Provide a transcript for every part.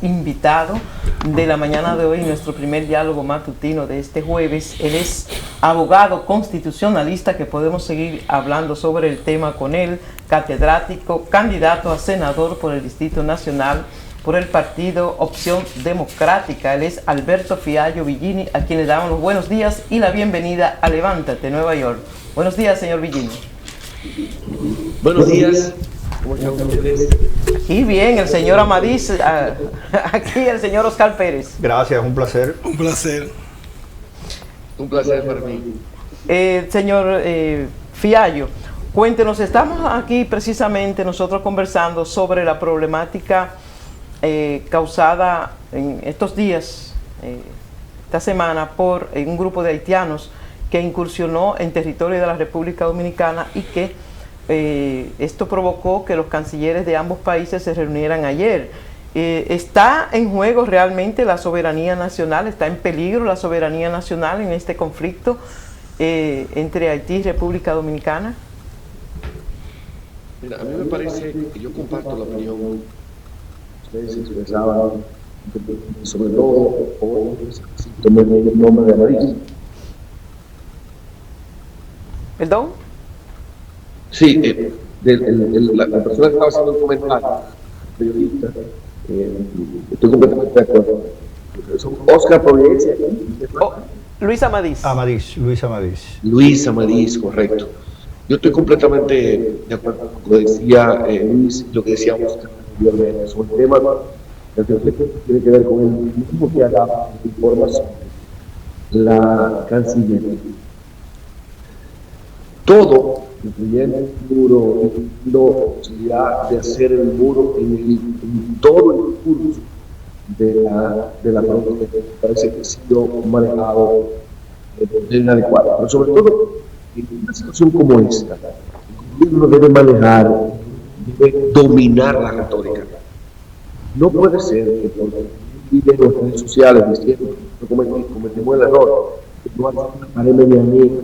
Invitado de la mañana de hoy, nuestro primer diálogo matutino de este jueves. Él es abogado constitucionalista, que podemos seguir hablando sobre el tema con él, catedrático, candidato a senador por el Distrito Nacional por el partido Opción Democrática. Él es Alberto Fiallo Villini, a quien le damos los buenos días y la bienvenida a Levántate, Nueva York. Buenos días, señor Villini. Buenos días. ¿Cómo están ustedes? Aquí bien, el señor Amadís, aquí el señor Oscar Pérez. Gracias, un placer. Un placer. Un placer para mí. Señor Fiallo, cuéntenos, estamos aquí precisamente nosotros conversando sobre la problemática causada en estos días, esta semana, por un grupo de haitianos que incursionó en territorio de la República Dominicana y que esto provocó que los cancilleres de ambos países se reunieran ayer. ¿Está en juego realmente la soberanía nacional? ¿Está en peligro la soberanía nacional en este conflicto entre Haití y República Dominicana? Mira, a mí me parece que yo comparto la opinión que ustedes expresaban, sobre todo hoy, tomé el nombre de Amadís. ¿Perdón? Sí, la persona que estaba haciendo el comentario, periodista, estoy completamente de acuerdo. Son Oscar Providencia. Luis Amadís. Luis Amadís, correcto. Yo estoy completamente de acuerdo con lo que decía Luis, lo que decíamos anteriormente sobre el tema del conflicto que tiene que ver con el mismo que haga información, la Cancillería. Todo, incluyendo el muro, la posibilidad de hacer el muro en todo el curso de la frontera, parece que ha sido manejado de inadecuado. Pero sobre todo, en una situación como esta, el gobierno debe manejar, debe dominar la retórica. No puede ser que por viven en las redes sociales diciendo que cometimos el error, que no hay una pared medianera,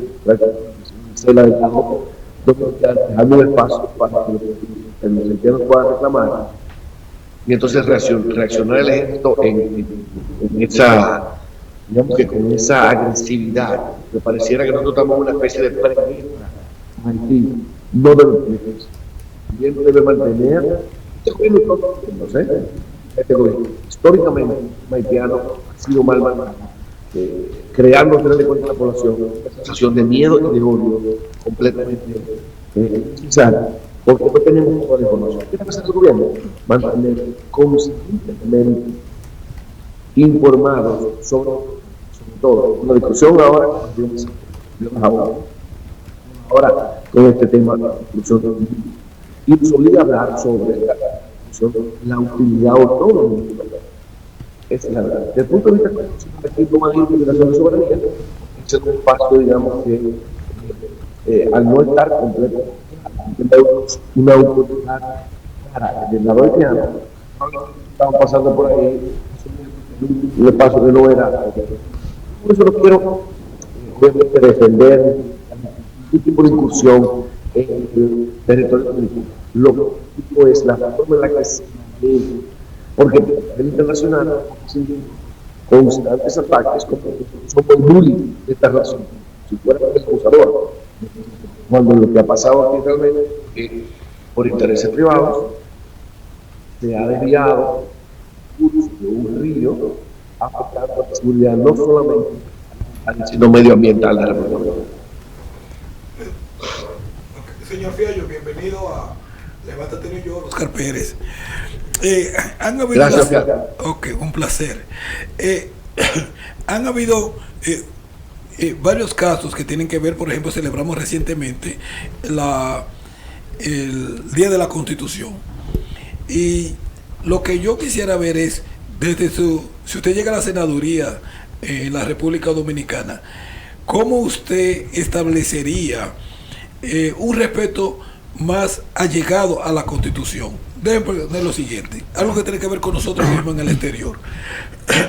la del trabajo, dejando el espacio para que el haitiano pueda reclamar y entonces reaccionar el ejército en esa, digamos que con esa agresividad, me pareciera que nosotros estamos en una especie de presa. Haití no debe tener, bien debe mantener, no sé, históricamente el haitiano ha sido mal manejado, creando al final de cuentas la población una sensación de miedo y de odio completamente necesaria, porque no tenemos toda la información. ¿Qué está pasando el gobierno? Mantener constantemente informados sobre todo. Una discusión ahora con este tema de la discusión, y nos obliga a hablar sobre la utilidad autónoma. Esa es la verdad. Desde el punto de vista constitucional, aquí no hay limitación de soberanía. Es un espacio, digamos, que al no estar completo, una autoridad clara del lado haitiano, estamos pasando por ahí un espacio que no era. Por eso no quiero obviamente defender ningún tipo de incursión en el territorio dominicano. Lo que digo es la forma en la que se maneja, porque el internacional constantes ataques como somos bullying de esta razón, si fuera el acusador, cuando lo que ha pasado aquí realmente es que por intereses privados se ha desviado de un río afectando la seguridad no solamente sino medioambiental de la República. Señor Fiallo, bienvenido a Levántate New York, Oscar Pérez. Han habido Gracias, un placer. Han habido varios casos que tienen que ver, por ejemplo, celebramos recientemente el Día de la Constitución. Y lo que yo quisiera ver es, si usted llega a la senaduría en la República Dominicana, ¿cómo usted establecería un respeto más allegado a la Constitución? Deben poner lo siguiente, algo que tiene que ver con nosotros mismos en el exterior.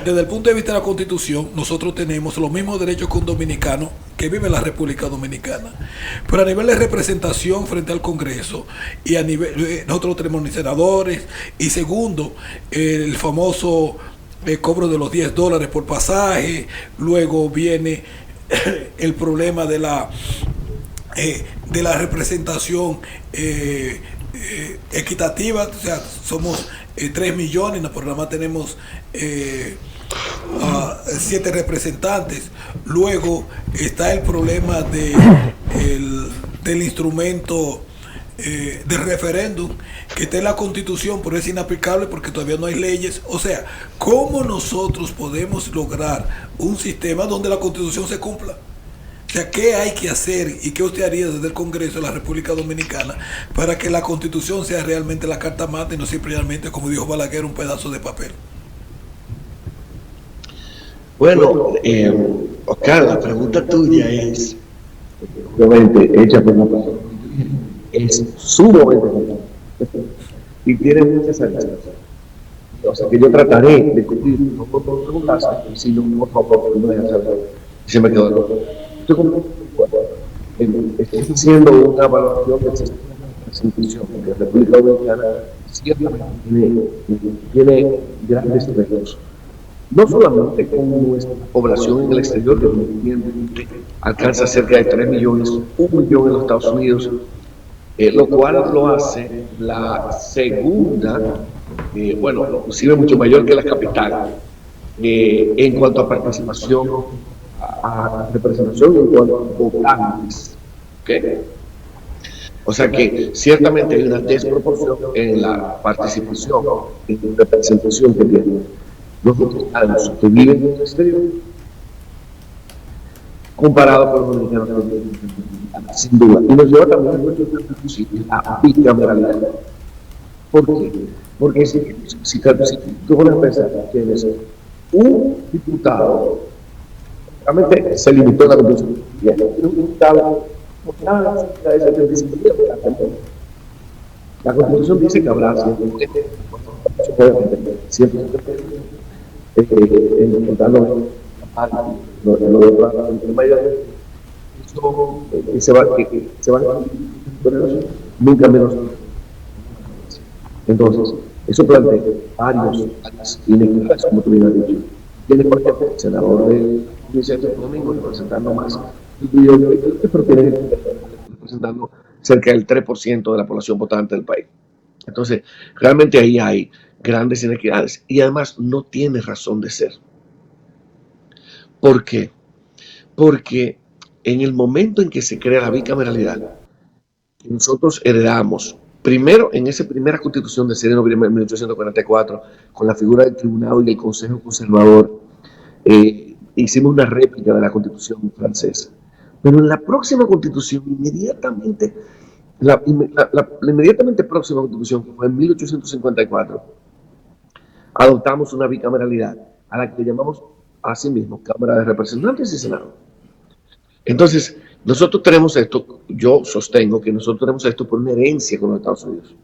Desde el punto de vista de la Constitución, nosotros tenemos los mismos derechos que un dominicano que vive en la República Dominicana. Pero a nivel de representación frente al Congreso, y a nivel, nosotros tenemos senadores, y segundo, el famoso cobro de los $10 por pasaje, luego viene el problema de la representación equitativa, o sea, somos 3 millones, en el programa tenemos 7 representantes. Luego está el problema del instrumento de referéndum, que está en la Constitución, pero es inaplicable porque todavía no hay leyes. O sea, ¿cómo nosotros podemos lograr un sistema donde la Constitución se cumpla? O sea, ¿qué hay que hacer y qué usted haría desde el Congreso de la República Dominicana para que la Constitución sea realmente la carta magna y no simplemente, como dijo Balaguer, un pedazo de papel? Bueno, Oscar, la pregunta tuya es, obviamente, hecha por una persona, es sumamente importante y tiene muchas aristas. O sea, que yo trataré de cumplir, no por preguntarse, sino por favor, no dejar saber. Se me quedó loco. Estoy haciendo una evaluación del sistema de representación de la República Dominicana, ciertamente tiene grandes retos. No solamente con nuestra población en el exterior, que alcanza cerca de 3 millones, 1 millón en los Estados Unidos, lo cual lo hace la segunda, bueno, inclusive mucho mayor que la capital, en cuanto a participación, a representación, en cuanto a votantes. ¿Okay? O sea que ciertamente hay una desproporción en la participación, en la representación que tienen los dominicanos que viven en el exterior comparado con los dominicanos que viven en el exterior, sin duda. Y nos lleva también a bicameralidad. ¿Por qué? Porque si tú pones a pensar que tienes un diputado, realmente se limitó la Constitución, un diputado por cada de 75 días. La Constitución dice que habrá siempre encontrando se van nunca menos. Entonces, eso plantea varias inequidades, como tú bien has dicho. Tiene, por ejemplo, el senador del Ministerio Domingo representando más, pero tiene representando cerca del 3% de la población votante del país. Entonces, realmente ahí hay grandes inequidades y además no tiene razón de ser. ¿Por qué? Porque en el momento en que se crea la bicameralidad, que nosotros heredamos, primero en esa primera constitución de 6 de noviembre de 1844, con la figura del tribunal y el consejo conservador, hicimos una réplica de la constitución francesa. Pero en la próxima constitución, inmediatamente, la inmediatamente próxima constitución, que fue en 1854, adoptamos una bicameralidad a la que llamamos a sí mismo Cámara de Representantes y Senado. Entonces, nosotros tenemos esto, yo sostengo que nosotros tenemos esto por una herencia con los Estados Unidos.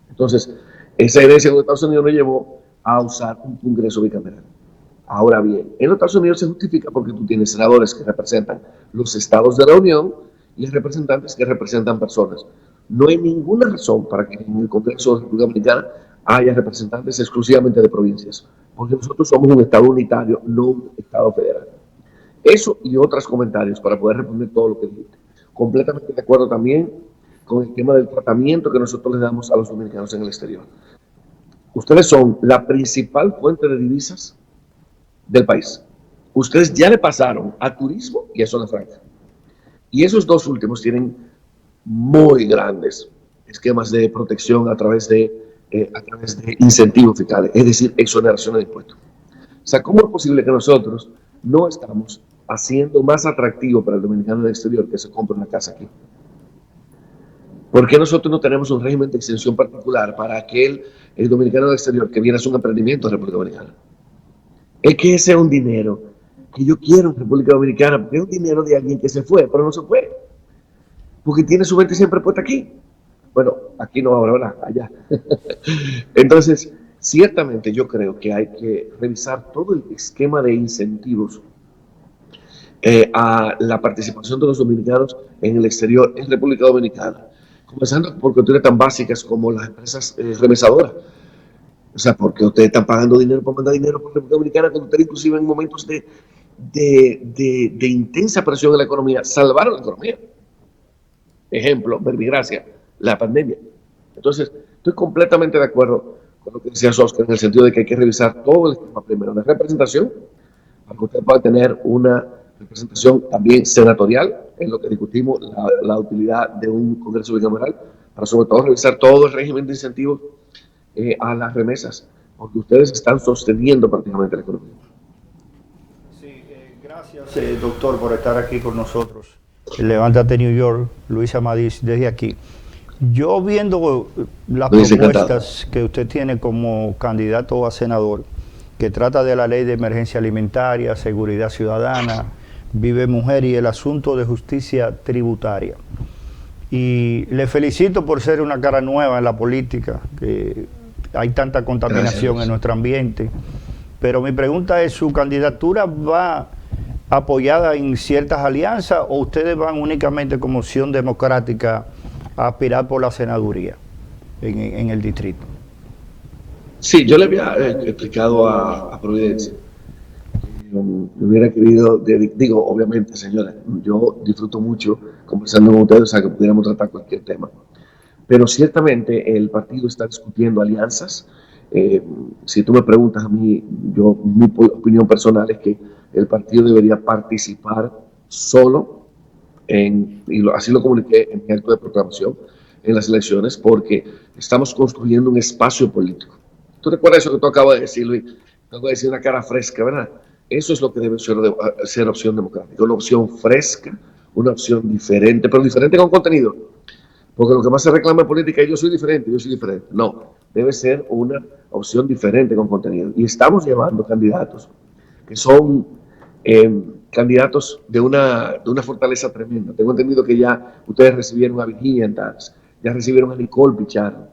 Entonces, esa herencia con los Estados Unidos nos llevó a usar un Congreso bicameral. Ahora bien, en los Estados Unidos se justifica porque tú tienes senadores que representan los estados de la Unión y representantes que representan personas. No hay ninguna razón para que en el Congreso de la República Dominicana haya representantes exclusivamente de provincias, porque nosotros somos un estado unitario, no un estado federal. Eso y otros comentarios para poder responder todo lo que dijiste. Completamente de acuerdo también con el tema del tratamiento que nosotros le damos a los dominicanos en el exterior. Ustedes son la principal fuente de divisas del país. Ustedes ya le pasaron a turismo y a zona franca. Y esos dos últimos tienen muy grandes esquemas de protección a través de incentivos fiscales, es decir, exoneración de impuestos. O sea, ¿cómo es posible que nosotros no estamos haciendo más atractivo para el dominicano del exterior que se compre una casa aquí? ¿Por qué nosotros no tenemos un régimen de exención particular para el dominicano del exterior que viene a hacer un emprendimiento en República Dominicana? Es que ese es un dinero que yo quiero en República Dominicana, porque es un dinero de alguien que se fue, pero no se fue, porque tiene su mente siempre puesta aquí. Bueno, aquí no ahora, ¿verdad? Allá. Entonces, ciertamente yo creo que hay que revisar todo el esquema de incentivos a la participación de los dominicanos en el exterior, en República Dominicana. Comenzando por cuestiones tan básicas como las empresas remesadoras. O sea, porque ustedes están pagando dinero para mandar dinero por República Dominicana cuando ustedes inclusive en momentos de intensa presión en la economía, salvaron la economía. Ejemplo, verbigracia, la pandemia. Entonces, estoy completamente de acuerdo con lo que decía Oscar en el sentido de que hay que revisar todo el esquema primero de representación para que usted pueda tener una representación también senatorial en lo que discutimos la utilidad de un Congreso bicameral, para sobre todo revisar todo el régimen de incentivos a las remesas, porque ustedes están sosteniendo prácticamente la economía. Sí, gracias doctor por estar aquí con nosotros. Levántate New York, Luis Amadís, desde aquí. Yo viendo las propuestas que usted tiene como candidato a senador, que trata de la ley de emergencia alimentaria, seguridad ciudadana, Vive Mujer y el asunto de justicia tributaria. Y le felicito por ser una cara nueva en la política, que hay tanta contaminación en nuestro ambiente. Pero mi pregunta es, ¿su candidatura va apoyada en ciertas alianzas o ustedes van únicamente como opción democrática a aspirar por la senaduría en el distrito? Sí, yo le había explicado a Providencia. Hubiera querido, digo, obviamente, señores, yo disfruto mucho conversando con ustedes, o sea, que pudiéramos tratar cualquier tema. Pero ciertamente el partido está discutiendo alianzas. Si tú me preguntas a mí, mi opinión personal es que el partido debería participar solo, así lo comuniqué en mi acto de proclamación en las elecciones, porque estamos construyendo un espacio político. ¿Tú recuerdas eso que tú acabas de decir, Luis? Acabo de decir una cara fresca, ¿verdad? Eso es lo que debe ser opción democrática, una opción fresca, una opción diferente, pero diferente con contenido. Porque lo que más se reclama en política es yo soy diferente. No, debe ser una opción diferente con contenido. Y estamos llevando candidatos que son candidatos de una fortaleza tremenda. Tengo entendido que ya ustedes recibieron a Virginia Tax, ya recibieron a Nicole Pichardo.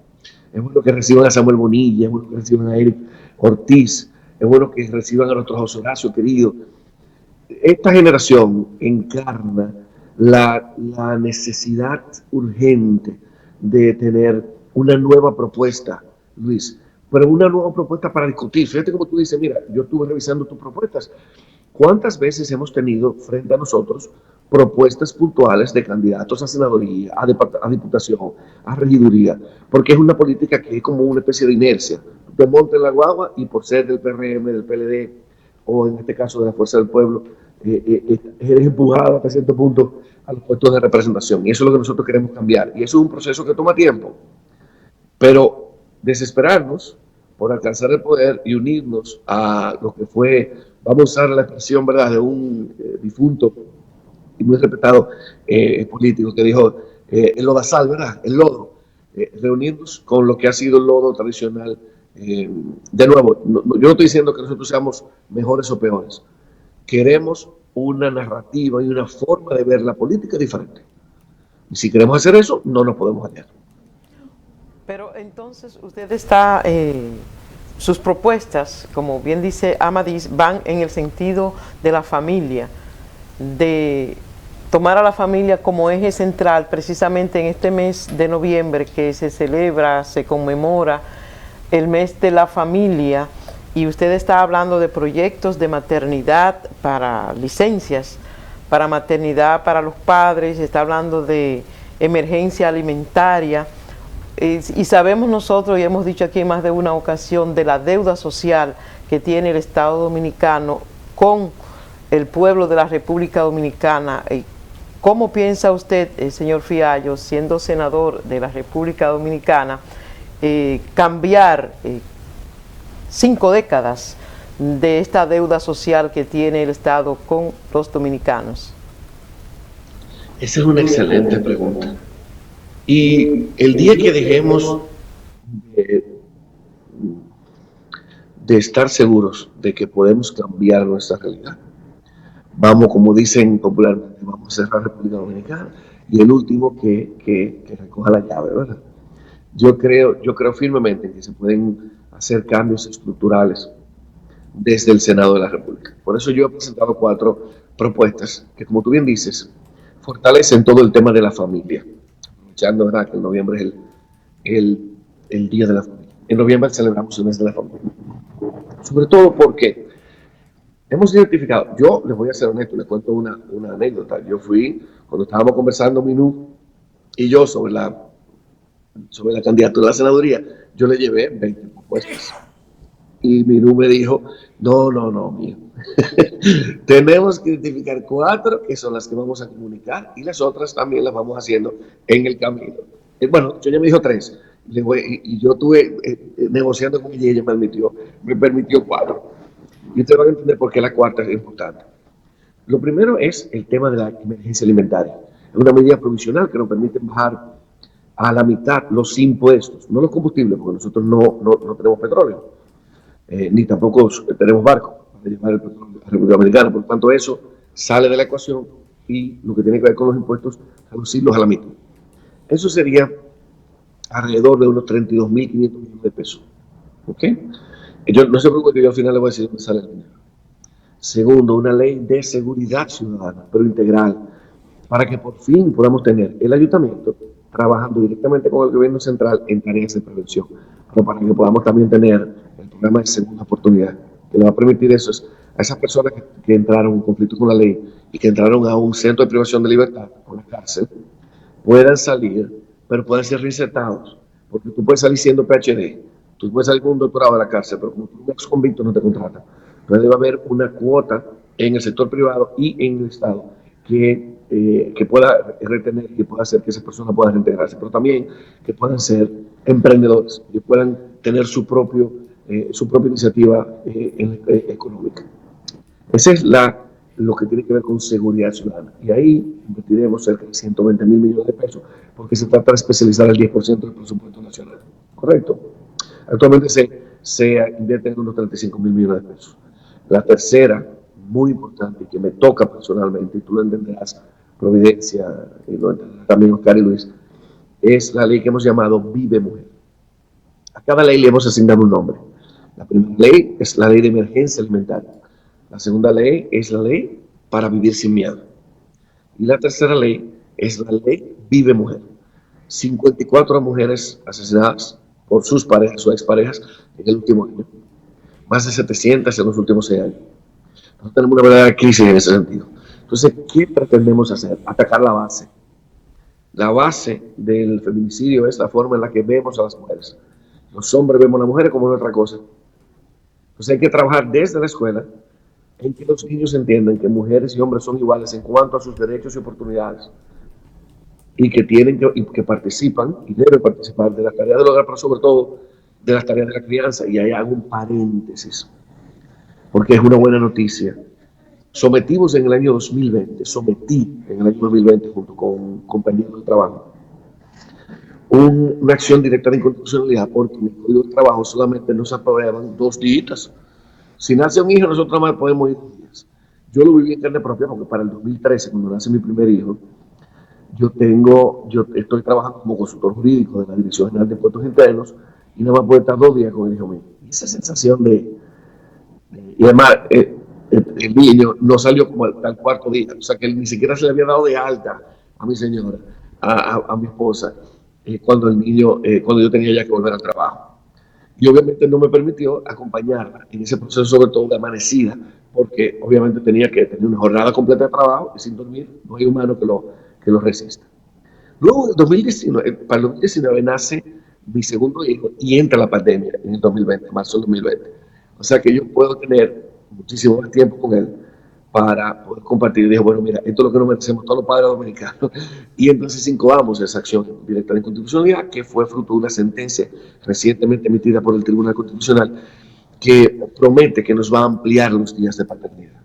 Es bueno que reciban a Samuel Bonilla, es bueno que reciban a Eric Ortiz, es bueno que reciban a nuestro José Horacio querido. Esta generación encarna la necesidad urgente de tener una nueva propuesta, Luis, pero una nueva propuesta para discutir. Fíjate como tú dices, mira, yo estuve revisando tus propuestas. ¿Cuántas veces hemos tenido frente a nosotros propuestas puntuales de candidatos a senaduría, a diputación, a regiduría? Porque es una política que es como una especie de inercia. Te montas en la guagua y por ser del PRM, del PLD, o en este caso de la Fuerza del Pueblo, eres empujado hasta cierto punto a los puestos de representación. Y eso es lo que nosotros queremos cambiar. Y eso es un proceso que toma tiempo. Pero desesperarnos por alcanzar el poder y unirnos a lo que fue, vamos a usar la expresión, ¿verdad?, de un difunto y muy respetado político que dijo, el lodazal, ¿verdad?, el lodo. Reunirnos con lo que ha sido el lodo tradicional. De nuevo, yo no estoy diciendo que nosotros seamos mejores o peores. Queremos una narrativa y una forma de ver la política diferente. Y si queremos hacer eso, no nos podemos hallar. Pero entonces usted está, sus propuestas, como bien dice Amadís, van en el sentido de la familia, de tomar a la familia como eje central, precisamente en este mes de noviembre que se celebra, se conmemora el mes de la familia, y usted está hablando de proyectos de maternidad para licencias, para maternidad para los padres, está hablando de emergencia alimentaria, y sabemos nosotros, y hemos dicho aquí en más de una ocasión, de la deuda social que tiene el Estado Dominicano con el pueblo de la República Dominicana. ¿Cómo piensa usted, señor Fiallo, siendo senador de la República Dominicana, cambiar 5 décadas de esta deuda social que tiene el Estado con los dominicanos? Esa es una excelente pregunta. Y el día que dejemos de estar seguros de que podemos cambiar nuestra realidad, vamos, como dicen popularmente, vamos a cerrar República Dominicana y el último que recoja la llave, ¿verdad? yo creo firmemente en que se pueden hacer cambios estructurales desde el Senado de la República. Por eso yo he presentado 4 propuestas que, como tú bien dices, fortalecen todo el tema de la familia. Aprovechando, ¿verdad?, que en noviembre es el Día de la Familia. En noviembre celebramos el mes de la familia. Sobre todo porque hemos identificado, yo les voy a ser honesto, les cuento una anécdota. Yo fui, cuando estábamos conversando Minú y yo sobre la candidatura a la senaduría, yo le llevé 20 propuestas. Y Minú me dijo, no, mío. Tenemos que identificar 4 que son las que vamos a comunicar y las otras también las vamos haciendo en el camino. Bueno, yo ya me dijo 3 y yo estuve negociando con ella y ella me permitió 4. Y ustedes van a entender por qué la 4 es importante. Lo primero es el tema de la emergencia alimentaria. Es una medida provisional que nos permite bajar a la mitad los impuestos, no los combustibles, porque nosotros no tenemos petróleo, ni tampoco tenemos barcos para llevar el petróleo a la República Dominicana. Por lo tanto, eso sale de la ecuación y lo que tiene que ver con los impuestos, reducirlos a la mitad. Eso sería alrededor de unos 32.500 millones de pesos. ¿Ok? Yo, no se preocupe que yo al final le voy a decir dónde sale el dinero. Segundo, una ley de seguridad ciudadana, pero integral, para que por fin podamos tener el ayuntamiento trabajando directamente con el gobierno central en tareas de prevención, pero para que podamos también tener el programa de segunda oportunidad, que le va a permitir eso a esas personas que entraron en conflicto con la ley y que entraron a un centro de privación de libertad, o la cárcel, puedan salir, pero puedan ser reinsertados, porque tú puedes salir siendo PhD, tú puedes salir con un doctorado de la cárcel, pero como tú eres un ex convicto no te contratan. Entonces debe haber una cuota en el sector privado y en el Estado que pueda retener, que pueda hacer que esas personas puedan reintegrarse, pero también que puedan ser emprendedores, que puedan tener su propia iniciativa económica. Esa es lo que tiene que ver con seguridad ciudadana. Y ahí invertiremos cerca de 120.000 millones de pesos, porque se trata de especializar el 10% del presupuesto nacional. ¿Correcto? Actualmente se invierte en unos 35.000 millones de pesos. La tercera, muy importante, y que me toca personalmente, y tú lo entenderás, Providencia, y lo entenderás también Oscar y Luis, es la ley que hemos llamado Vive Mujer. A cada ley le hemos asignado un nombre. La primera ley es la ley de emergencia alimentaria. La segunda ley es la ley para vivir sin miedo. Y la tercera ley es la ley Vive Mujer. 54 mujeres asesinadas por sus parejas o exparejas en el último año. Más de 700 en los últimos 6 años. Nosotros tenemos una verdadera crisis en ese sentido. Entonces, ¿qué pretendemos hacer? Atacar la base. La base del feminicidio es la forma en la que vemos a las mujeres. Los hombres vemos a las mujeres como otra cosa. Entonces hay que trabajar desde la escuela en que los niños entiendan que mujeres y hombres son iguales en cuanto a sus derechos y oportunidades y que que participan y deben participar de las tareas del hogar, pero sobre todo de las tareas de la crianza. Y ahí hago un paréntesis, porque es una buena noticia. Sometí en el año 2020 junto con compañeros de trabajo, una acción directa de inconstitucionalidad, porque en el Código de Trabajo solamente nos aprueban 2 días. Si nace un hijo, nosotros nada más podemos ir 2 días. Yo lo viví en carne propia, porque para el 2013, cuando nace mi primer hijo, yo estoy trabajando como consultor jurídico de la Dirección General de Impuestos Internos y nada más puedo estar 2 días con el hijo mío. Y esa sensación y además, el niño no salió como al 4.º día, o sea que él ni siquiera se le había dado de alta a mi señora, a mi esposa, cuando yo tenía ya que volver al trabajo. Y obviamente no me permitió acompañarla en ese proceso, sobre todo de amanecida, porque obviamente tenía que tener una jornada completa de trabajo y sin dormir no hay humano que lo resista. Luego, para el 2019 nace mi segundo hijo y entra la pandemia en el 2020, marzo del 2020. O sea que yo puedo tener muchísimo más tiempo con él para poder compartir. Y dije, bueno, mira, esto es lo que nos merecemos todos los padres dominicanos. Y entonces incoamos esa acción directa de inconstitucionalidad, que fue fruto de una sentencia recientemente emitida por el Tribunal Constitucional, que promete que nos va a ampliar los días de paternidad.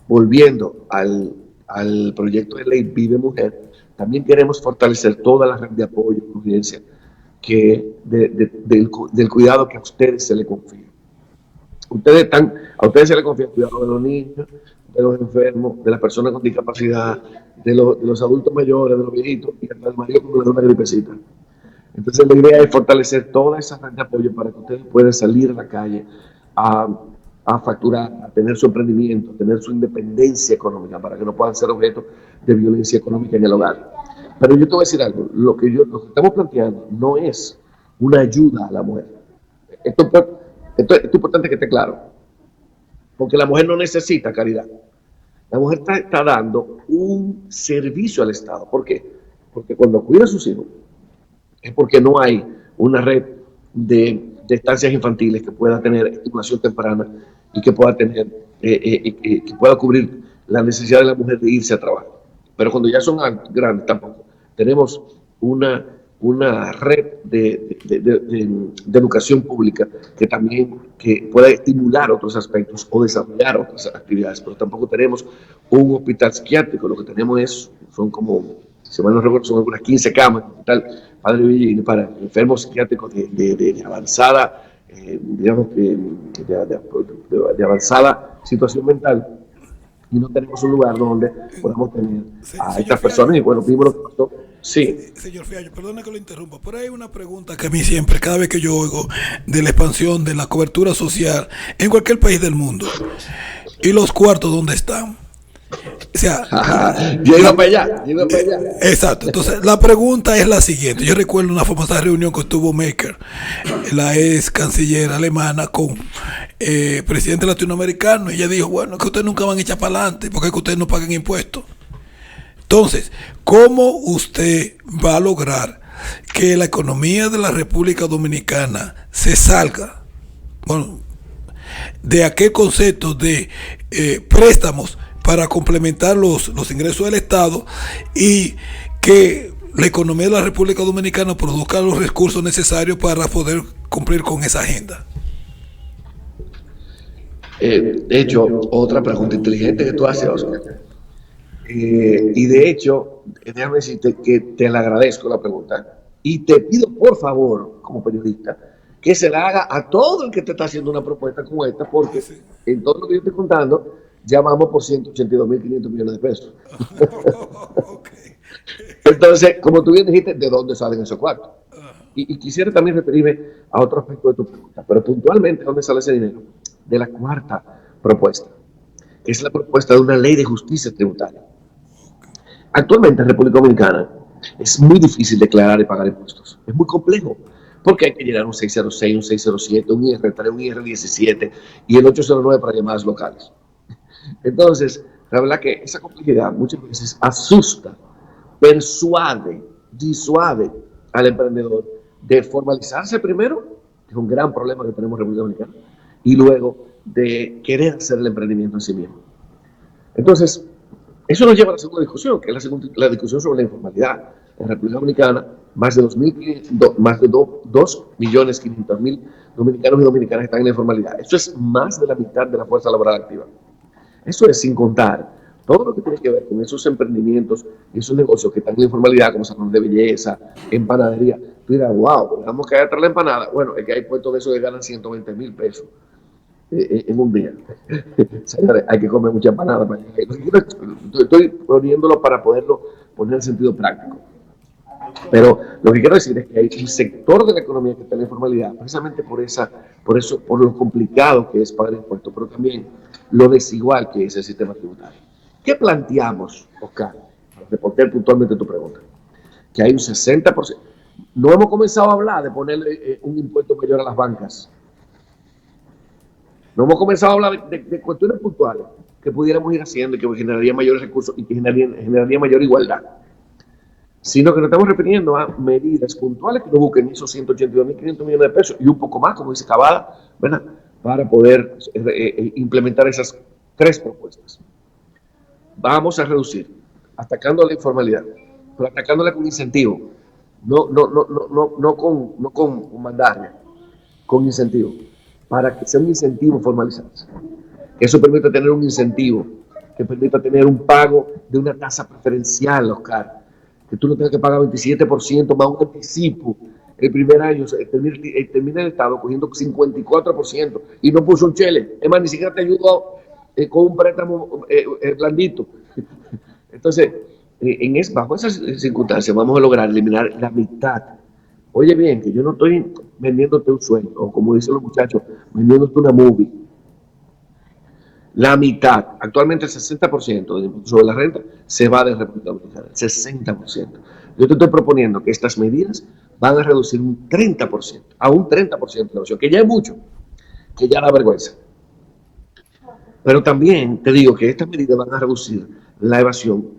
Volviendo al proyecto de ley Vive Mujer, también queremos fortalecer toda la red de apoyo y urgencia del cuidado que a ustedes se les confía. A ustedes se les confía el cuidado de los niños, de los enfermos, de las personas con discapacidad, de los adultos mayores, de los viejitos y hasta del marido con una gripecita. Entonces la idea es fortalecer toda esa red de apoyo para que ustedes puedan salir a la calle a, a facturar, a tener su emprendimiento, a tener su independencia económica, para que no puedan ser objeto de violencia económica en el hogar. Pero yo te voy a decir algo, lo que estamos planteando no es una ayuda a la mujer. Esto es importante que esté claro, porque la mujer no necesita caridad. La mujer está dando un servicio al Estado. ¿Por qué? Porque cuando cuida a sus hijos, es porque no hay una red de estancias infantiles que pueda tener estimulación temprana y que pueda tener, que pueda cubrir la necesidad de la mujer de irse a trabajar. Pero cuando ya son grandes, tampoco. Tenemos una red de educación pública que también que pueda estimular otros aspectos o desarrollar otras actividades, pero tampoco tenemos un hospital psiquiátrico. Lo que tenemos son como, si mal no recuerdo, son algunas 15 camas, tal, Padre Villini, para enfermos psiquiátricos de avanzada, digamos que de avanzada situación mental, y no tenemos un lugar donde podamos tener a estas personas. Y bueno, vimos lo que pasó. Sí. Señor Fiallo, perdone que lo interrumpa, pero hay una pregunta que a mí siempre, cada vez que yo oigo de la expansión de la cobertura social en cualquier país del mundo, ¿y los cuartos dónde están? O sea, yo iba para allá. Exacto. Entonces, la pregunta es la siguiente. Yo recuerdo una famosa reunión que tuvo Merkel, la ex canciller alemana, con presidente latinoamericano, y ella dijo, bueno, que ustedes nunca van a echar para adelante porque es que ustedes no pagan impuestos. Entonces, ¿cómo usted va a lograr que la economía de la República Dominicana se salga, bueno, de aquel concepto de préstamos para complementar los ingresos del Estado, y que la economía de la República Dominicana produzca los recursos necesarios para poder cumplir con esa agenda? De hecho, otra pregunta inteligente que tú haces, Oscar. Y de hecho, déjame decirte que te la agradezco la pregunta y te pido por favor, como periodista, que se la haga a todo el que te está haciendo una propuesta como esta, porque en todo lo que yo estoy contando ya vamos por 182.500 millones de pesos. Entonces, como tú bien dijiste, ¿de dónde salen esos cuartos? Y quisiera también referirme a otro aspecto de tu pregunta, pero puntualmente, ¿dónde sale ese dinero? De la cuarta propuesta, que es la propuesta de una ley de justicia tributaria. Actualmente en República Dominicana es muy difícil declarar y pagar impuestos. Es muy complejo, porque hay que llenar un 606, un 607, un IR3, un IR17 y el 809 para llamadas locales. Entonces, la verdad que esa complejidad muchas veces asusta, persuade, disuade al emprendedor de formalizarse primero, que es un gran problema que tenemos en República Dominicana, y luego de querer hacer el emprendimiento en sí mismo. Entonces, eso nos lleva a la segunda discusión, que es la discusión sobre la informalidad. En República Dominicana, más de 2.500.000 dominicanos y dominicanas están en la informalidad. Eso es más de la mitad de la fuerza laboral activa. Eso es sin contar todo lo que tiene que ver con esos emprendimientos y esos negocios que están en la informalidad, como salones de belleza, en panadería. Tú dirás, wow, vamos a atrás la empanada. Bueno, es que hay puestos de esos que ganan 120,000 pesos en un día. Señores, hay que comer mucha empanada. Estoy poniéndolo para poderlo poner en sentido práctico. Pero lo que quiero decir es que hay un sector de la economía que está en la informalidad, precisamente por lo complicado que es pagar impuestos, pero también lo desigual que es el sistema tributario. ¿Qué planteamos, Oscar? Para responder puntualmente tu pregunta. Que hay un 60%. No hemos comenzado a hablar de ponerle un impuesto mayor a las bancas. No hemos comenzado a hablar de cuestiones puntuales que pudiéramos ir haciendo y que generaría mayores recursos y que generaría mayor igualdad. Sino que nos estamos refiriendo a medidas puntuales que nos busquen esos 182.500 millones de pesos y un poco más, como dice Cavada, ¿verdad?, para poder implementar esas tres propuestas. Vamos a reducir, atacando la informalidad, pero atacándola con incentivo, no con mandarle, con incentivo, para que sea un incentivo formalizarse. Eso permite tener un incentivo, que permita tener un pago de una tasa preferencial, Oscar, que tú no tengas que pagar 27% más un anticipo el primer año, termina el Estado cogiendo 54% y no puso un chele, es más, ni siquiera te ayudó con un préstamo blandito. Entonces, bajo esas circunstancias vamos a lograr eliminar la mitad Oye bien, que yo no estoy vendiéndote un sueño, o como dicen los muchachos, vendiéndote una movie. La mitad, actualmente el 60% del impuesto sobre la renta se va de República Dominicana, el 60%. Yo te estoy proponiendo que estas medidas van a reducir un 30%, a un 30% de la evasión, que ya es mucho, que ya da vergüenza. Pero también te digo que estas medidas van a reducir la evasión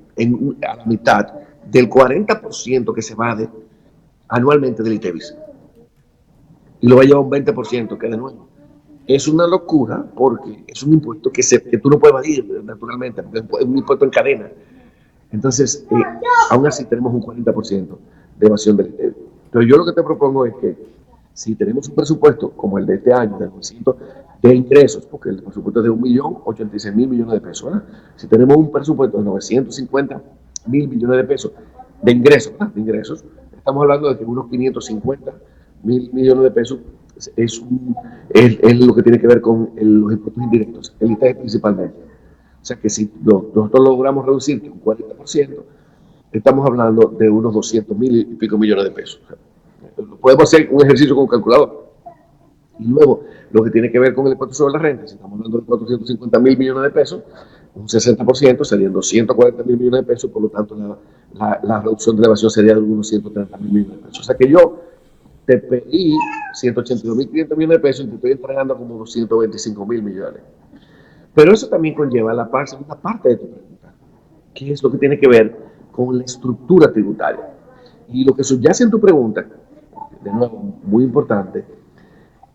a la mitad del 40% que se evade anualmente del ITEVIS. Y lo va a llevar un 20%, que de nuevo es una locura porque es un impuesto que tú no puedes evadir naturalmente, porque es un impuesto en cadena. Entonces, aún así tenemos un 40% de evasión del ITEVIS. Entonces, yo lo que te propongo es que si tenemos un presupuesto como el de este año, del 900 de ingresos, porque el presupuesto es de 1.086.000 millones de pesos, ¿verdad? Si tenemos un presupuesto de 950.000 millones de pesos de ingresos, ¿verdad? De ingresos, estamos hablando de que unos 550.000 millones de pesos es lo que tiene que ver con los impuestos indirectos, el ITEVIS principalmente. O sea que si nosotros logramos reducir un 40%, estamos hablando de unos 200.000 y pico millones de pesos. O sea, podemos hacer un ejercicio con un calculador. Y luego, lo que tiene que ver con el impuesto sobre la renta, si estamos hablando de 450.000 millones de pesos, un 60% serían 240.000 millones de pesos, por lo tanto la reducción de la evasión sería de unos 130.000 millones de pesos. O sea que yo te pedí 182.500 millones de pesos y te estoy entregando como 225.000 millones. Pero eso también conlleva una parte de tu pregunta, que es lo que tiene que ver con la estructura tributaria. Y lo que subyace en tu pregunta, de nuevo, muy importante,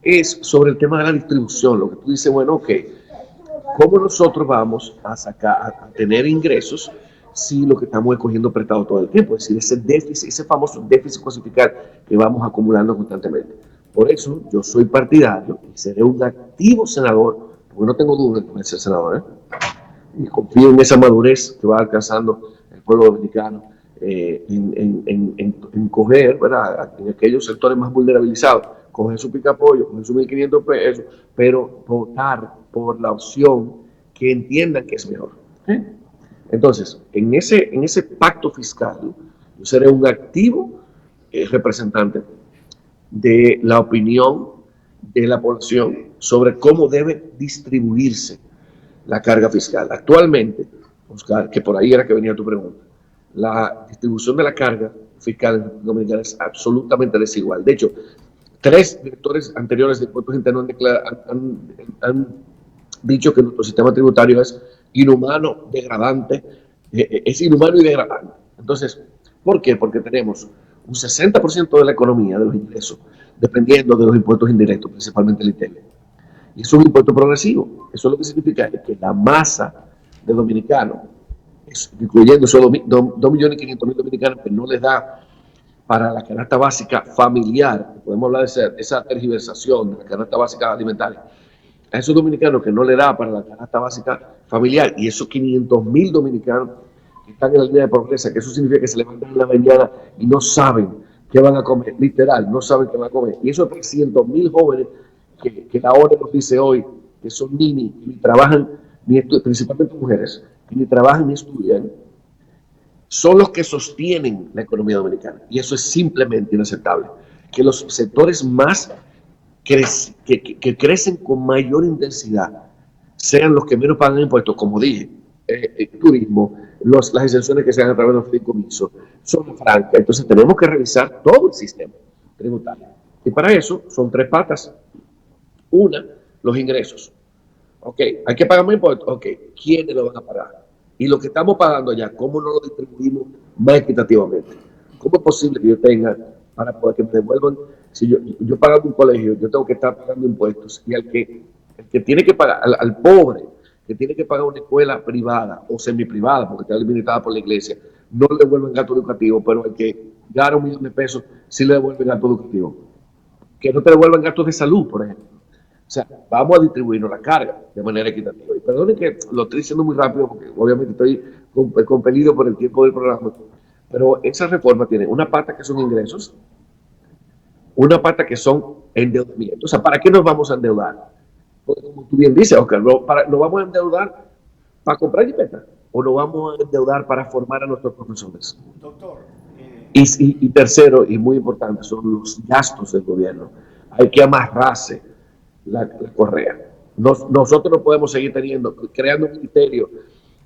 es sobre el tema de la distribución. Lo que tú dices, bueno, ok, ¿cómo nosotros vamos a tener ingresos si lo que estamos es cogiendo prestado todo el tiempo? Es decir, ese déficit, ese famoso déficit cosificar que vamos acumulando constantemente. Por eso yo soy partidario y seré un activo senador, porque no tengo duda de ser senador, y confío en esa madurez que va alcanzando el pueblo dominicano en coger, ¿verdad?, en aquellos sectores más vulnerabilizados, coger su picapollo, coger sus 1.500 pesos, pero votar por la opción que entiendan que es mejor. Entonces, en ese pacto fiscal, yo seré un activo representante de la opinión de la población sobre cómo debe distribuirse la carga fiscal. Actualmente, Oscar, que por ahí era que venía tu pregunta, la distribución de la carga fiscal en República Dominicana es absolutamente desigual. De hecho, 3 directores anteriores de impuestos internos han dicho que nuestro sistema tributario es inhumano, degradante, es inhumano y degradante. Entonces, ¿por qué? Porque tenemos un 60% de la economía, de los ingresos, dependiendo de los impuestos indirectos, principalmente el ITEVIS. Y es un impuesto progresivo. Eso lo que significa es que la masa de dominicanos, incluyendo esos 2.500.000 dominicanos que no les da para la canasta básica familiar, podemos hablar de esa tergiversación de la canasta básica alimentaria, a esos dominicanos que no le da para la canasta básica familiar, y esos 500.000 dominicanos que están en la línea de pobreza, que eso significa que se levantan en la mañana y no saben qué van a comer, literal, no saben qué van a comer. Y esos 300.000 jóvenes que la ONU nos dice hoy que son ninis, que ni trabajan, principalmente mujeres, que ni trabajan ni estudian, son los que sostienen la economía dominicana. Y eso es simplemente inaceptable. Que los sectores más que crecen con mayor intensidad sean los que menos pagan impuestos, como dije, turismo, las exenciones que se dan a través de los fideicomisos, zona franca. Entonces tenemos que revisar todo el sistema tributario. Y para eso son 3 patas. Una, los ingresos. Ok, hay que pagar más impuestos. Ok, ¿quiénes lo van a pagar? Y lo que estamos pagando allá, ¿cómo no lo distribuimos más equitativamente? ¿Cómo es posible que yo tenga, para poder que me devuelvan, si yo pagando un colegio, yo tengo que estar pagando impuestos, y el que tiene que pagar, al pobre, que tiene que pagar una escuela privada o semiprivada, porque está limitada por la iglesia, no le devuelven gasto educativo, pero el que gana $1 millón de pesos, sí le devuelven gasto educativo? Que no te devuelvan gastos de salud, por ejemplo. O sea, vamos a distribuirnos la carga de manera equitativa. Y perdonen que lo estoy diciendo muy rápido, porque obviamente estoy compelido por el tiempo del programa, pero esa reforma tiene una pata que son ingresos, una pata que son endeudamientos. O sea, ¿para qué nos vamos a endeudar? Porque como tú bien dices, Oscar, ¿nos vamos a endeudar para comprar jipeta o nos vamos a endeudar para formar a nuestros profesores? Doctor, Y tercero, y muy importante, son los gastos del gobierno. Hay que amarrarse la correa. Nosotros no podemos seguir creando un ministerio,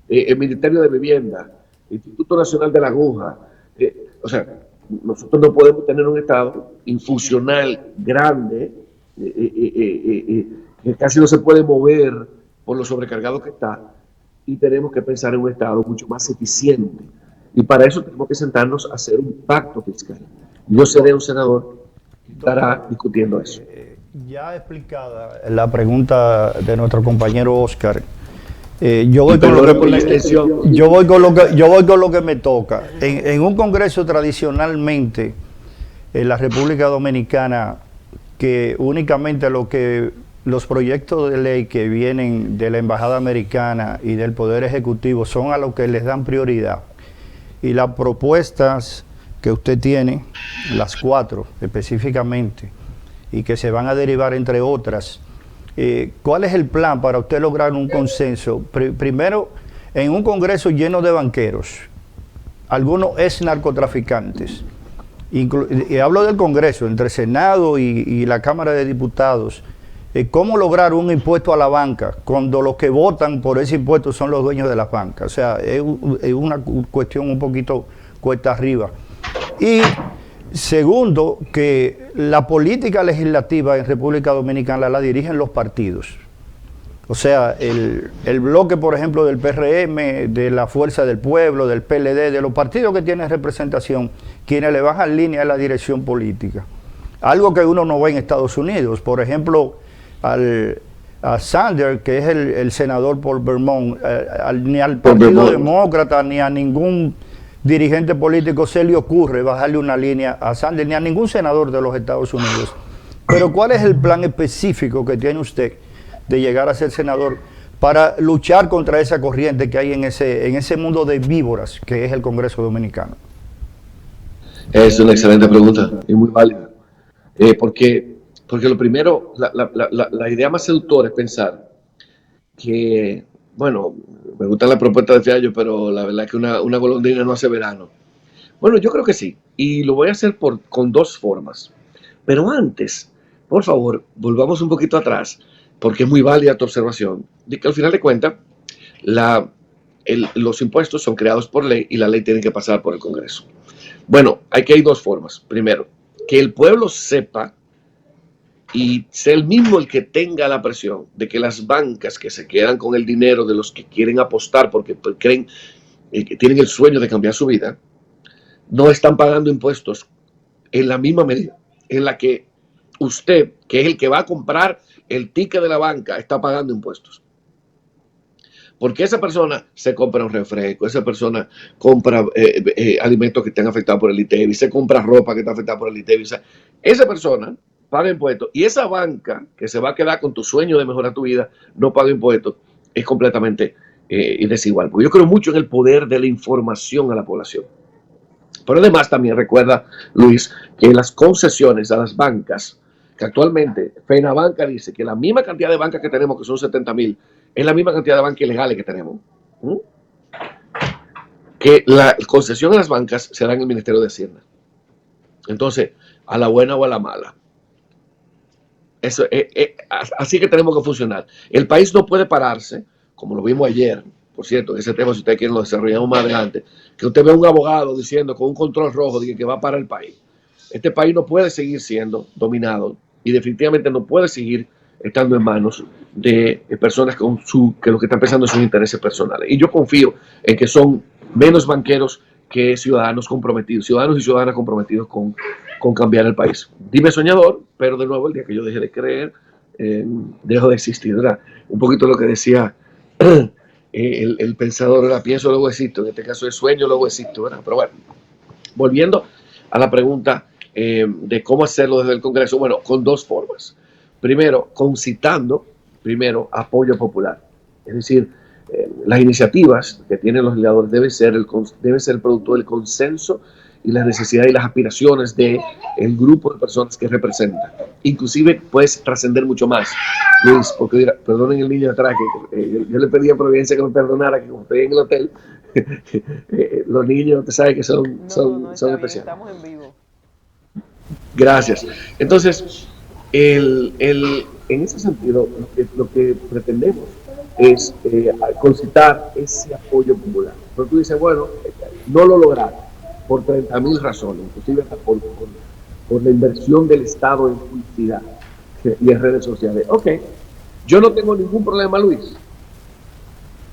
el Ministerio de Vivienda, el Instituto Nacional de la Aguja. O sea, nosotros no podemos tener un Estado infuncional grande, que casi no se puede mover por lo sobrecargado que está, y tenemos que pensar en un Estado mucho más eficiente. Y para eso tenemos que sentarnos a hacer un pacto fiscal. Yo seré un senador que estará discutiendo eso. Ya explicada la pregunta de nuestro compañero Oscar, yo voy con lo que me toca. En un congreso tradicionalmente en la República Dominicana, que únicamente los proyectos de ley que vienen de la Embajada Americana y del Poder Ejecutivo son a los que les dan prioridad. Y las propuestas que usted tiene, las 4 específicamente, y que se van a derivar entre otras, ¿cuál es el plan para usted lograr un consenso? Primero, en un Congreso lleno de banqueros, algunos ex narcotraficantes, y hablo del Congreso, entre Senado y la Cámara de Diputados, ¿cómo lograr un impuesto a la banca cuando los que votan por ese impuesto son los dueños de las bancas? O sea, es una cuestión un poquito cuesta arriba. Y segundo, que la política legislativa en República Dominicana la dirigen los partidos. O sea, el bloque, por ejemplo, del PRM, de la Fuerza del Pueblo, del PLD, de los partidos que tienen representación, quienes le bajan línea a la dirección política. Algo que uno no ve en Estados Unidos. Por ejemplo, a Sanders, que es el senador por Vermont, ni al Partido Demócrata, ni a ningún dirigente político se le ocurre bajarle una línea a Sanders, ni a ningún senador de los Estados Unidos. Pero ¿cuál es el plan específico que tiene usted de llegar a ser senador para luchar contra esa corriente que hay en ese mundo de víboras que es el Congreso Dominicano? Es una excelente pregunta y muy válida. Porque lo primero, la idea más seductora es pensar que, bueno, me gusta la propuesta de Fiallo, pero la verdad es que una golondrina no hace verano. Bueno, yo creo que sí, y lo voy a hacer con 2 formas. Pero antes, por favor, volvamos un poquito atrás, porque es muy válida tu observación, de que al final de cuentas, los impuestos son creados por ley y la ley tiene que pasar por el Congreso. Bueno, aquí hay 2 formas. Primero, que el pueblo sepa y sea el mismo el que tenga la presión de que las bancas que se quedan con el dinero de los que quieren apostar porque creen que tienen el sueño de cambiar su vida, no están pagando impuestos en la misma medida en la que usted, que es el que va a comprar el ticket de la banca, está pagando impuestos. Porque esa persona se compra un refresco, esa persona compra alimentos que estén afectados por el ITEVI, se compra ropa que está afectada por el ITEVI. O sea, esa persona paga impuestos y esa banca que se va a quedar con tu sueño de mejorar tu vida no paga impuestos, es completamente desigual. Porque yo creo mucho en el poder de la información a la población. Pero además también recuerda, Luis, que las concesiones a las bancas, que actualmente FENABANCA dice que la misma cantidad de bancas que tenemos, que son 70,000, es la misma cantidad de bancas ilegales que tenemos. Que la concesión a las bancas se da en el Ministerio de Hacienda. Entonces, a la buena o a la mala. Eso, así que tenemos que funcionar. El país no puede pararse, como lo vimos ayer, por cierto, ese tema, si ustedes quieren, lo desarrollamos más adelante, que usted ve a un abogado diciendo con un control rojo que va a parar el país. Este país no puede seguir siendo dominado y definitivamente no puede seguir estando en manos de personas que lo que están pensando son intereses personales. Y yo confío en que son menos banqueros que ciudadanos comprometidos, ciudadanos y ciudadanas comprometidos con cambiar el país. Dime soñador, pero de nuevo el día que yo deje de creer, dejo de existir, ¿verdad? Un poquito lo que decía el pensador, ¿verdad? Pienso, luego existo. En este caso es sueño, luego existo, ¿verdad? Pero bueno, volviendo a la pregunta de cómo hacerlo desde el Congreso, bueno, con 2 formas. Primero, concitando, apoyo popular. Es decir, las iniciativas que tienen los legisladores deben ser el producto del consenso y las necesidades y las aspiraciones del grupo de personas que representan. Inclusive puedes trascender mucho más, Luis, porque perdonen el niño de atrás, que yo le pedí a Providencia que me perdonara, que como estoy en el hotel, Los niños, te sabes que son, No, son, no, está son bien, especiales. estamos en vivo. Gracias. Entonces, en ese sentido, lo que pretendemos es concitar ese apoyo popular. Pero tú dices, bueno, no lo lograron por 30.000 razones, inclusive hasta por la inversión del Estado en publicidad y en redes sociales. Ok, yo no tengo ningún problema, Luis.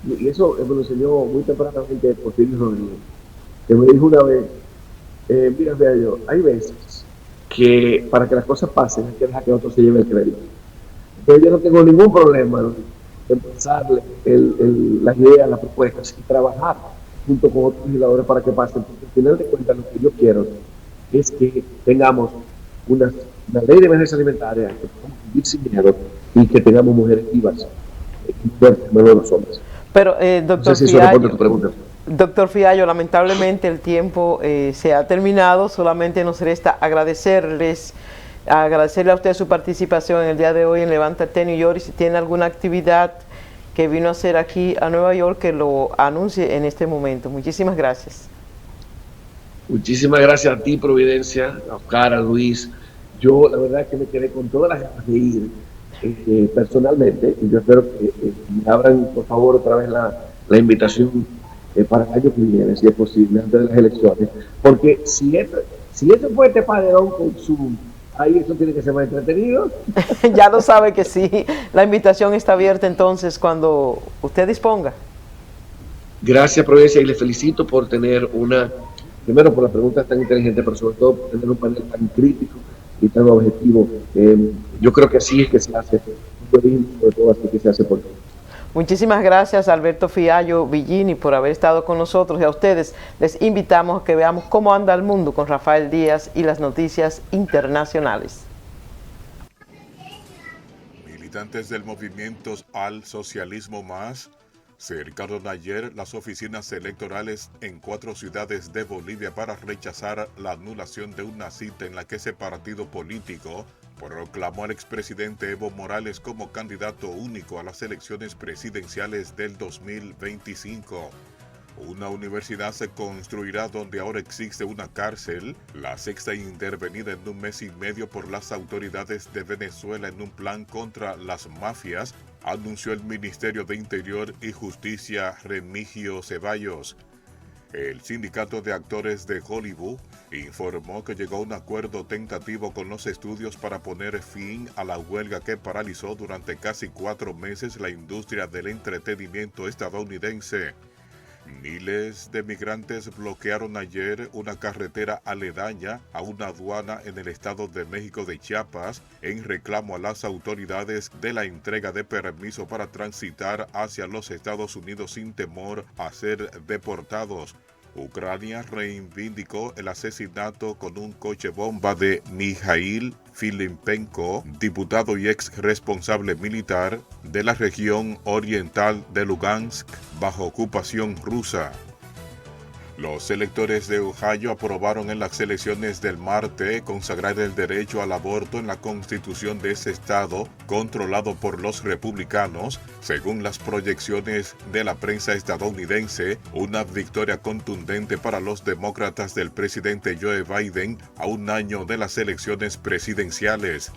Y eso me lo enseñó muy tempranamente Porfirio Rodríguez, que me dijo una vez, mira, vea yo, hay veces que para que las cosas pasen hay que dejar que otro se lleve el crédito. Pero yo no tengo ningún problema, ¿no?, en pensarle las ideas, las propuestas y trabajar junto con otros legisladores para que pasen, porque al final de cuentas lo que yo quiero es que tengamos una ley de emergencia alimentaria, que podamos vivir sin miedo y que tengamos mujeres vivas y fuertes, menos de los hombres. Pero, No sé si eso responde a tu pregunta. Doctor Fiallo, lamentablemente el tiempo se ha terminado, solamente nos resta agradecerle a usted su participación en el día de hoy en Levántate New York, y si tiene alguna actividad que vino a hacer aquí a Nueva York, que lo anuncie en este momento. Muchísimas gracias. Muchísimas gracias a ti, Providencia, a Oscar, a Luis. Yo la verdad que me quedé con todas las ganas de ir personalmente, y yo espero que me abran por favor otra vez la invitación para el año que viene, si es posible, antes de las elecciones, porque si eso fue este paredón con Zoom, ahí eso tiene que ser más entretenido. Ya lo sabe que sí, la invitación está abierta entonces cuando usted disponga. Gracias, Providencia, y les felicito por tener primero por las preguntas tan inteligentes, pero sobre todo por tener un panel tan crítico y tan objetivo. Yo creo que así es que se hace, sobre todo así que se hace por todos. Muchísimas gracias a Alberto Fiallo Villini por haber estado con nosotros, y a ustedes les invitamos a que veamos cómo anda el mundo con Rafael Díaz y las noticias internacionales. Militantes del movimiento Al Socialismo Más cercaron ayer las oficinas electorales en 4 ciudades de Bolivia para rechazar la anulación de una cita en la que ese partido político proclamó al expresidente Evo Morales como candidato único a las elecciones presidenciales del 2025. Una universidad se construirá donde ahora existe una cárcel, la sexta intervenida en 1 mes y medio por las autoridades de Venezuela en un plan contra las mafias, anunció el Ministerio de Interior y Justicia Remigio Ceballos. El Sindicato de Actores de Hollywood informó que llegó a un acuerdo tentativo con los estudios para poner fin a la huelga que paralizó durante casi 4 meses la industria del entretenimiento estadounidense. Miles de migrantes bloquearon ayer una carretera aledaña a una aduana en el estado de México de Chiapas en reclamo a las autoridades de la entrega de permiso para transitar hacia los Estados Unidos sin temor a ser deportados. Ucrania reivindicó el asesinato con un coche bomba de Mikhail Filipenko, diputado y ex responsable militar de la región oriental de Lugansk bajo ocupación rusa. Los electores de Ohio aprobaron en las elecciones del martes consagrar el derecho al aborto en la constitución de ese estado, controlado por los republicanos. Según las proyecciones de la prensa estadounidense, una victoria contundente para los demócratas del presidente Joe Biden a un año de las elecciones presidenciales.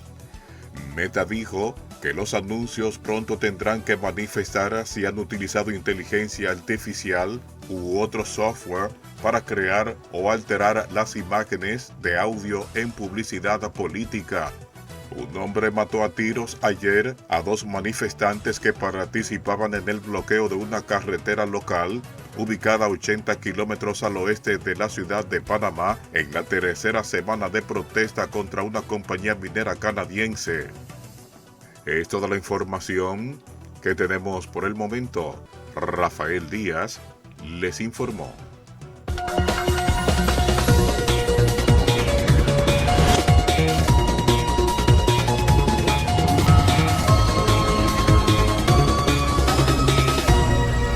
Meta dijo que los anuncios pronto tendrán que manifestar si han utilizado inteligencia artificial u otro software para crear o alterar las imágenes de audio en publicidad política. Un hombre mató a tiros ayer a 2 manifestantes que participaban en el bloqueo de una carretera local ubicada a 80 kilómetros al oeste de la ciudad de Panamá en la 3ª semana de protesta contra una compañía minera canadiense. Es toda la información que tenemos por el momento. Rafael Díaz les informó.